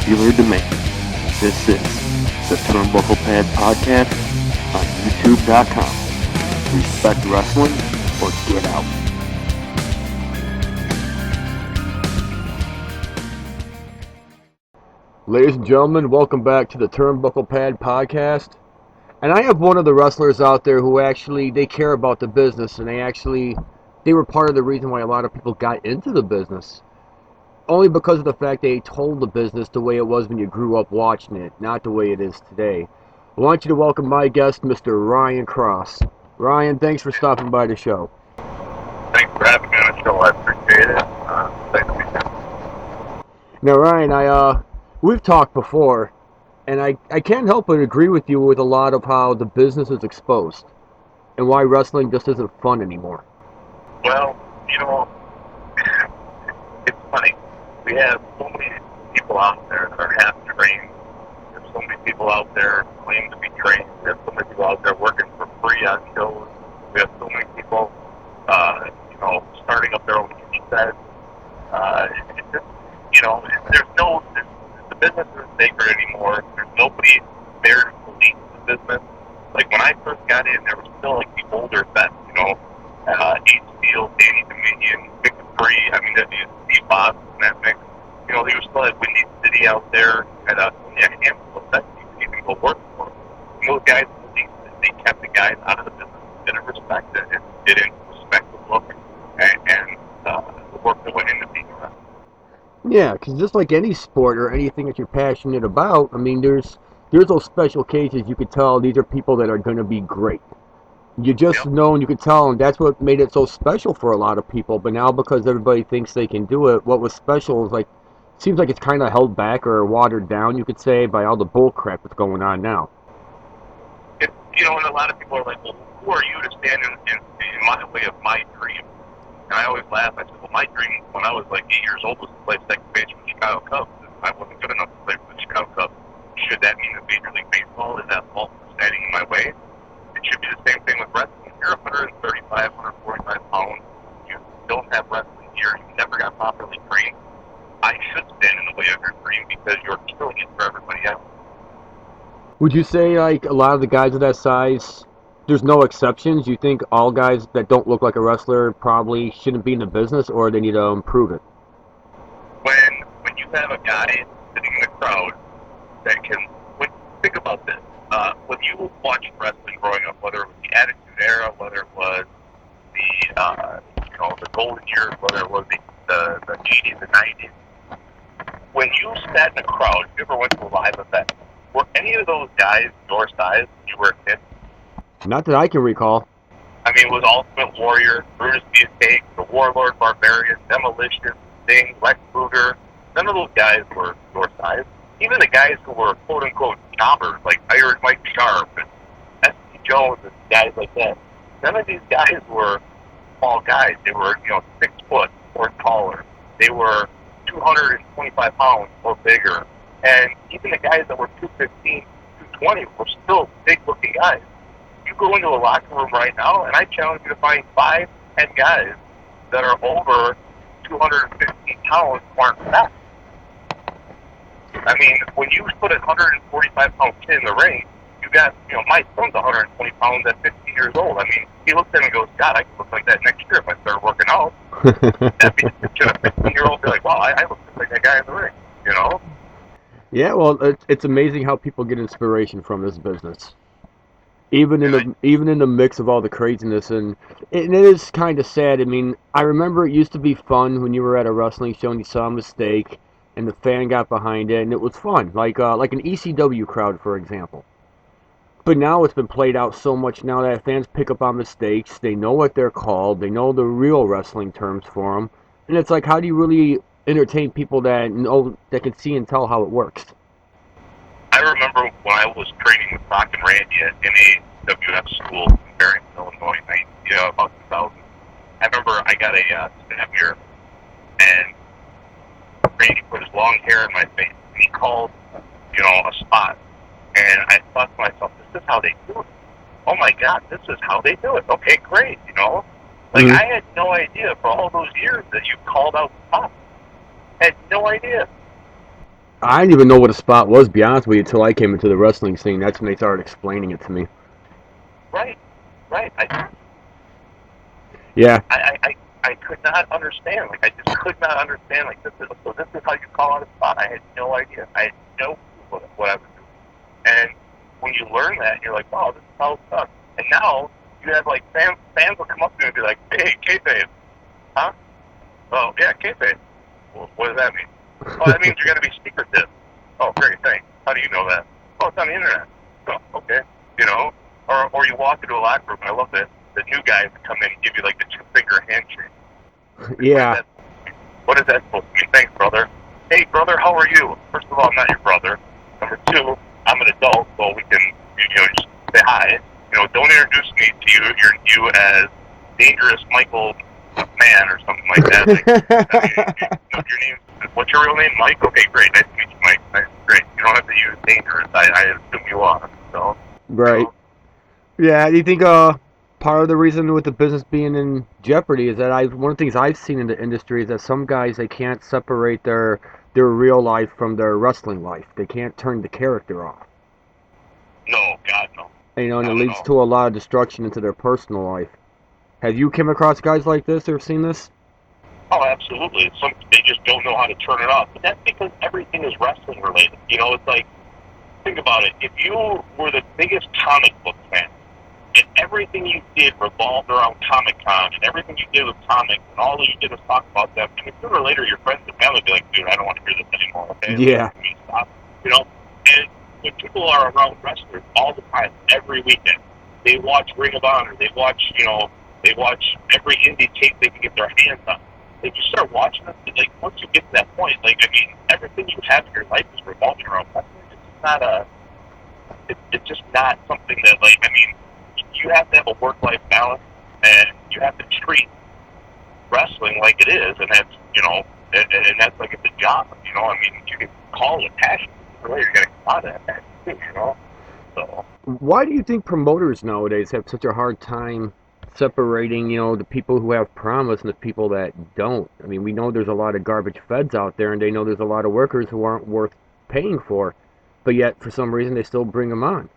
dealer to man. This is the Turnbucklepad podcast on YouTube.com. Respect wrestling or get out. Ladies and gentlemen, welcome back to the Turnbucklepad podcast. And I have one of the wrestlers out there who actually, they care about the business, and they were part of the reason why a lot of people got into the business. Only because of the fact they told the business the way it was when you grew up watching it, not the way it is today. I want you to welcome my guest, Mr. Ryan Kross. Ryan, thanks for stopping by the show. Thanks for having me on the show. I appreciate it. Thanks for being here. Now, Ryan, we've talked before, and I can't help but agree with you with a lot of how the business is exposed and why wrestling just isn't fun anymore. Well, it's funny. We have so many people out there that are half trained. There's so many people out there claiming to be trained. There's so many people out there working for free on shows. We have so many people, starting up their own TV sets. It's just, the business isn't sacred anymore. There's nobody there to police the business. Like when I first got in, there was still like the older vets, H. Steele, Danny Dominion, Vic Free. I mean, there's Steve Bob in that mix. They were still at Windy City out there at a handful of vets you can go work for. And those guys, they kept the guys out of the business, didn't respect it, and didn't respect the look and the work that went into being around. Yeah, because just like any sport or anything that you're passionate about, I mean, there's those special cases you could tell these are people that are going to be great. You just know and you can tell, and that's what made it so special for a lot of people. But now because everybody thinks they can do it, what was special is seems like it's kind of held back or watered down, you could say, by all the bull crap that's going on now. And a lot of people are like, well, who are you to stand in my way of my dream? And I always laugh. I said, well, my dream when I was like 8 years old was to play second base for the Chicago Cubs. I wasn't good enough to play for the Chicago Cubs. Should that mean that Major League Baseball is at fault for standing in my way? It should be the same thing with wrestling. If you're 135, 145 pounds, you don't have wrestling gear, you never got properly trained, I should stand in the way of your dream because you're killing it for everybody else. Would you say, a lot of the guys of that size, there's no exceptions? You think all guys that don't look like a wrestler probably shouldn't be in the business, or they need to improve it? When you have a guy sitting in the crowd that can... Think about this. When you watched wrestling growing up, whether it was the Attitude Era, whether it was the golden years, whether it was the 80s and 90s, when you sat in a crowd, if you ever went to a live event, were any of those guys your size when you were a kid? Not that I can recall. I mean, was Ultimate Warrior, Brutus Beefcake, the Warlord Barbarian, Demolition, Sting, Lex Luger, none of those guys were your size. Even the guys who were quote-unquote jobbers, like Iron Mike Sharp and S.C. Jones and guys like that, none of these guys were small guys. They were, 6 foot or taller. They were 225 pounds or bigger. And even the guys that were 215, 220 were still big-looking guys. You go into a locker room right now, and I challenge you to find 5, 10 guys that are over 215 pounds who aren't fat. I mean, when you put a 145-pound kid in the ring, you got, my son's 120 pounds at 15 years old. I mean, he looks at him and goes, God, I could look like that next year if I started working out. That means a 15-year-old be like, wow, I look just like that guy in the ring, Yeah, well, it's amazing how people get inspiration from this business. Even in the mix of all the craziness, and it is kind of sad. I mean, I remember it used to be fun when you were at a wrestling show and you saw a mistake, and the fan got behind it, and it was fun, like an ECW crowd, for example. But now it's been played out so much now that fans pick up on mistakes. They know what they're called. They know the real wrestling terms for them, and it's like, how do you really entertain people that can see and tell how it works? I remember when I was training with Rock and Randy in a WF school in Barrington, Illinois, about 2000. I remember I got a snap mirror, and Randy put his long hair in my face, and he called, a spot. And I thought to myself, this is how they do it. Oh my God, this is how they do it. Okay, great, I had no idea for all those years that you called out spots. I had no idea. I didn't even know what a spot was, to be honest with you, until I came into the wrestling scene. That's when they started explaining it to me. Right. Yeah. I could not understand. Like, I just could not understand. Like, this is how you call out a spot. I had no idea. I had no clue what I was doing. And when you learn that, you're like, oh, this is how it's done. And now you have like fans will come up to you and be like, hey, kayfabe, huh? Oh yeah, kayfabe. Well, what does that mean? Oh, that means you're gonna be secretive. Oh, great, thanks. How do you know that? Oh, it's on the internet. Oh, okay. You know, or you walk into a locker room. And I love that the new guys that come in and give you like the 2-finger handshake. Yeah. What is that supposed to mean? Thanks, brother. Hey, brother, how are you? First of all, I'm not your brother. Number two, I'm an adult, so we can, just say hi. Don't introduce me to you as Dangerous Michael Man or something like that. Like, your name. What's your real name? Mike. Okay, great. Nice to meet you, Mike. Nice, great. You don't have to use Dangerous. I assume you are. So. Right. Yeah. Do you think part of the reason with the business being in jeopardy is that one of the things I've seen in the industry is that some guys, they can't separate their real life from their wrestling life. They can't turn the character off. No, God, no. And it leads to a lot of destruction into their personal life. Have you come across guys like this or seen this? Oh, absolutely. They just don't know how to turn it off. But that's because everything is wrestling related. It's like, think about it. If you were the biggest comic book fan, and everything you did revolved around Comic Con, and everything you did was comics, and all you did was talk about them, and sooner or later your friends and family would be like, dude, I don't want to hear this anymore. Okay? Yeah. Stop. And when people are around wrestlers all the time, every weekend, they watch Ring of Honor, they watch every indie tape they can get their hands on. If you start watching them, like, once you get to that point, like, I mean, everything you have in your life is revolving around wrestling. It's just not something that, like, I mean, you have to have a work-life balance, and you have to treat wrestling like it is, and that's, and that's like it's a job, I mean, you can call it a passion, but you're going to come out of that passion too, So. Why do you think promoters nowadays have such a hard time separating, the people who have promise and the people that don't? I mean, we know there's a lot of garbage feds out there, and they know there's a lot of workers who aren't worth paying for, but yet, for some reason, they still bring them on.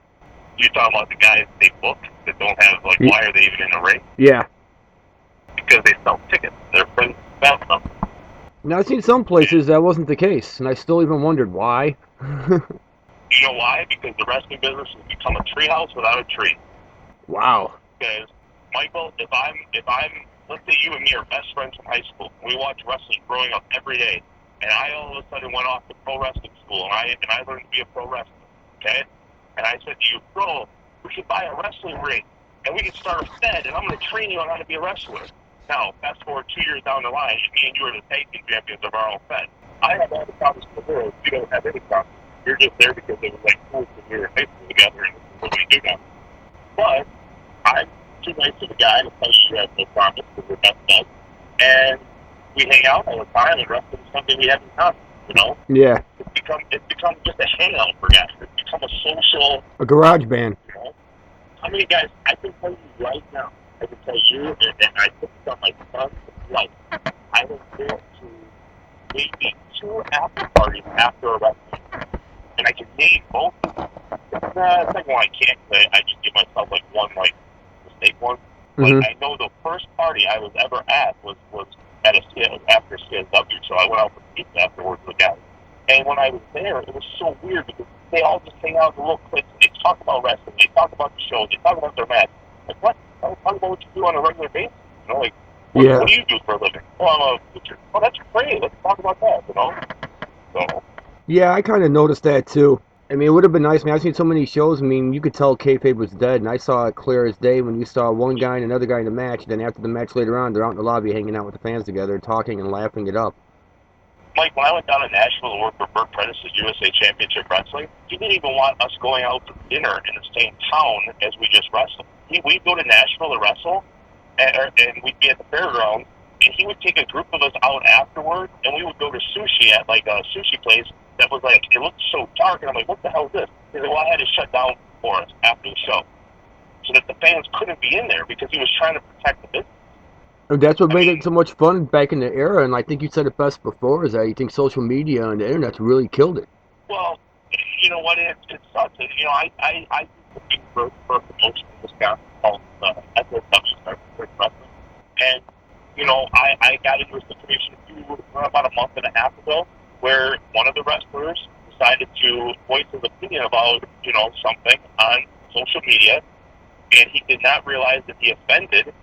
You're talking about the guys they book that don't have, like, why are they even in the ring? Yeah. Because they sell tickets. Their friends found them. Now, I've seen some places that wasn't the case, and I still even wondered why. You know why? Because the wrestling business has become a treehouse without a tree. Wow. Because, Michael, if I'm, let's say you and me are best friends from high school, we watch wrestling growing up every day, and I all of a sudden went off to pro wrestling school, and I learned to be a pro wrestler, okay? And I said to you, bro, we should buy a wrestling ring, and we can start a fed, and I'm going to train you on how to be a wrestler. Now, fast forward 2 years down the line, me and you are the tag team champions of our own fed. I have all the problems in the world. You don't have any problems. You're just there because it was like cool when we were in high school together, and this is what we do now. But I'm too nice of a guy to tell you have no promise because we're best buds. And we hang out all the time, and wrestling is something we have in common, Yeah. It's become just a hangout for guys. It's become a social... A garage band. How many guys, I can tell you right now, I can tell you, and I put this on my son's life, I will go to maybe 2 after parties after a wrestling. And I can name both of them. The second one I can't, because I just give myself like one, like, mistake one. But I know the first party I was ever at was at after CSW, so I went out for pizza afterwards with the guys. And when I was there, it was so weird because they all just hang out in little cliques. They talk about wrestling. They talk about the show. They talk about their match. Like, what? Talk about what you do on a regular basis. What do you do for a living? Oh, I'm a teacher. Oh, that's great. Let's talk about that, So. Yeah, I kind of noticed that too. I mean, it would have been nice. I mean, I've seen so many shows. I mean, you could tell kayfabe was dead, and I saw it clear as day when you saw one guy and another guy in the match. And then after the match later on, they're out in the lobby hanging out with the fans together, talking and laughing it up. Mike, when I went down to Nashville to work for Burt Prentice's USA Championship Wrestling, he didn't even want us going out to dinner in the same town as we just wrestled. We'd go to Nashville to wrestle, and we'd be at the fairgrounds, and he would take a group of us out afterward, and we would go to sushi at, like, a sushi place that was, like, it looked so dark, and I'm like, what the hell is this? He said, well, I had to shut down for us after the show so that the fans couldn't be in there because he was trying to protect the business. That's what made it so much fun back in the era, and I think you said it best before, is that you think social media and the internet's really killed it. Well, you know what? It sucks. You know, I compete for a promotion in Wisconsin called SSW, Wrestling, and you know, I got into a situation about a month and a half ago where one of the wrestlers decided to voice his opinion about, you know, something on social media, and he did not realize that he offended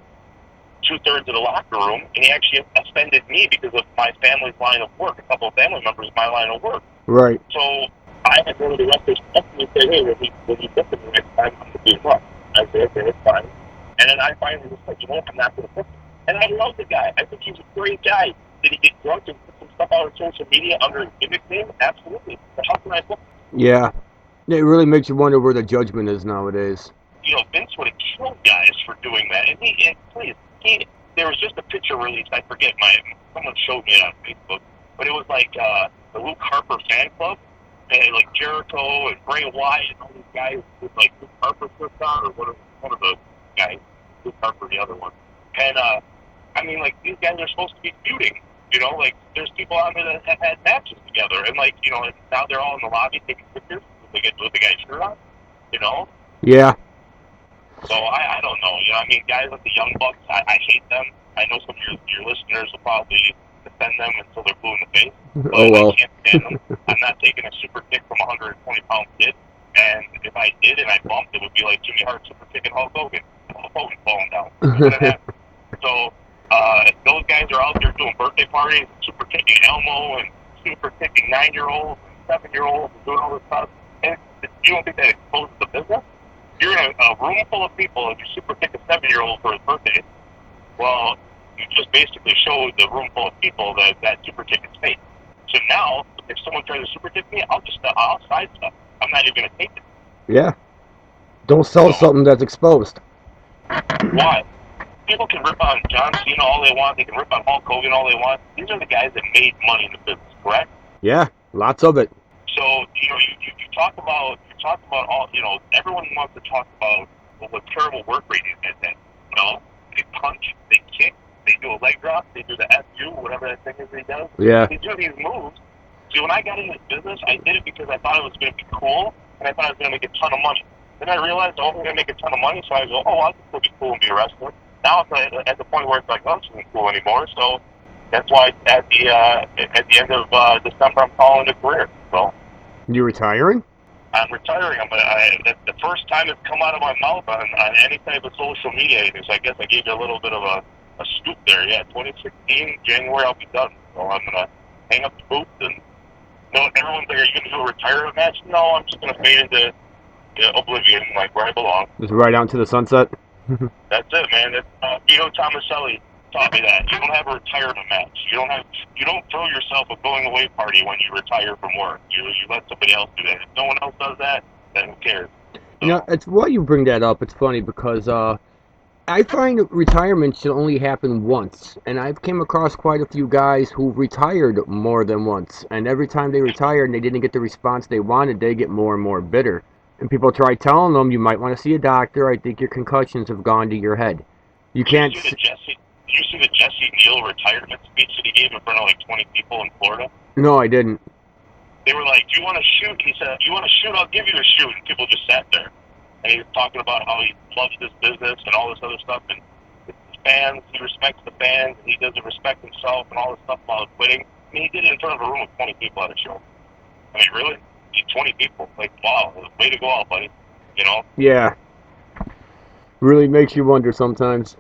two-thirds of the locker room, and he actually offended me because of my family's line of work, a couple of family members, my line of work. Right. So I had one of the wrestlers come to me and say, hey, when you get to me next time, I'm going to be rough. I said, okay, that's fine. And then I finally just said, you know what, I'm not going to put him. And I love the guy. I think he's a great guy. Did he get drunk and put some stuff out on social media under his gimmick name? Absolutely. But how can I book him? Yeah. It really makes you wonder where the judgment is nowadays. You know, Vince would have killed guys for doing that. And there was just a picture released. I forget someone showed me it on Facebook, but it was like the Luke Harper fan club, and like Jericho and Bray Wyatt and all these guys with like Luke Harper slipped on, or one of the guys, Luke Harper, the other one. And I mean, like, these guys are supposed to be feuding. You know, like, there's people out there that have had matches together, and like, you know, now they're all in the lobby taking pictures with the guy's shirt on. You know. Yeah. So I don't know. You know, I mean, guys like the Young Bucks, I hate them. I know some of your listeners will probably defend them until they're blue in the face. But Oh, well. I can't stand them. I'm not taking a super kick from a 120-pound kid. And if I did and I bumped, it would be like Jimmy Hart super kicking Hulk Hogan. Hulk Hogan falling down. It wouldn't happen. So those guys are out there doing birthday parties, super kicking Elmo and super kicking 9-year-olds and 7-year-olds and doing all this stuff. And you don't think that exposes the business? You're in a room full of people and you super kick a 7-year-old for his birthday. Well, you just basically showed the room full of people that super kick is fake. So now, if someone tries to super kick me, I'll sidestep. I'm not even going to take it. Yeah. Don't sell something that's exposed. Why? People can rip on John Cena all they want. They can rip on Hulk Hogan all they want. These are the guys that made money in the business, correct? Yeah, lots of it. So, you know, you talk about all, you know, everyone wants to talk about what terrible work rate is. You know, they punch, they kick, they do a leg drop, they do the FU, whatever that thing is they do. Yeah. They do these moves. See, when I got into this business, I did it because I thought it was going to be cool, and I thought I was going to make a ton of money. Then I realized I wasn't going to make a ton of money, so I go, oh, I can still be cool and be a wrestler. Now it's at the point where it's like, oh, this isn't cool anymore. So that's why at the end of December, I'm calling it a career. So You retiring? I'm retiring. That's the first time it's come out of my mouth on any type of social media. So I guess I gave you a little bit of a scoop there. Yeah, 2016 January, I'll be done. So I'm gonna hang up the boots and. You know, everyone's like, are you going to do a retirement match? No, I'm just going to fade into oblivion, like where I belong. Just right out into the sunset? That's it, man. Vito Tomaselli taught me that. You don't have a retirement match. You don't throw yourself a going away party when you retire from work. You let somebody else do that. If no one else does that, then who cares? So, You know, it's why you bring that up. It's funny because I find retirement should only happen once, and I've came across quite a few guys who retired more than once, and every time they retired and they didn't get the response they wanted, they get more and more bitter. And people try telling them, you might want to see a doctor, I think your concussions have gone to your head. You can't... Did you see the Jesse Neal retirement speech that he gave in front of like 20 people in Florida? No, I didn't. They were like, do you want to shoot? He said, you want to shoot? I'll give you a shoot. And people just sat there. And he was talking about how he loves this business and all this other stuff. And his fans, he respects the fans, and he doesn't respect himself and all this stuff while quitting. I mean, he did it in front of a room of 20 people at a show. I mean, really? 20 people. Like, wow, way to go out, buddy. You know? Yeah. Really makes you wonder sometimes.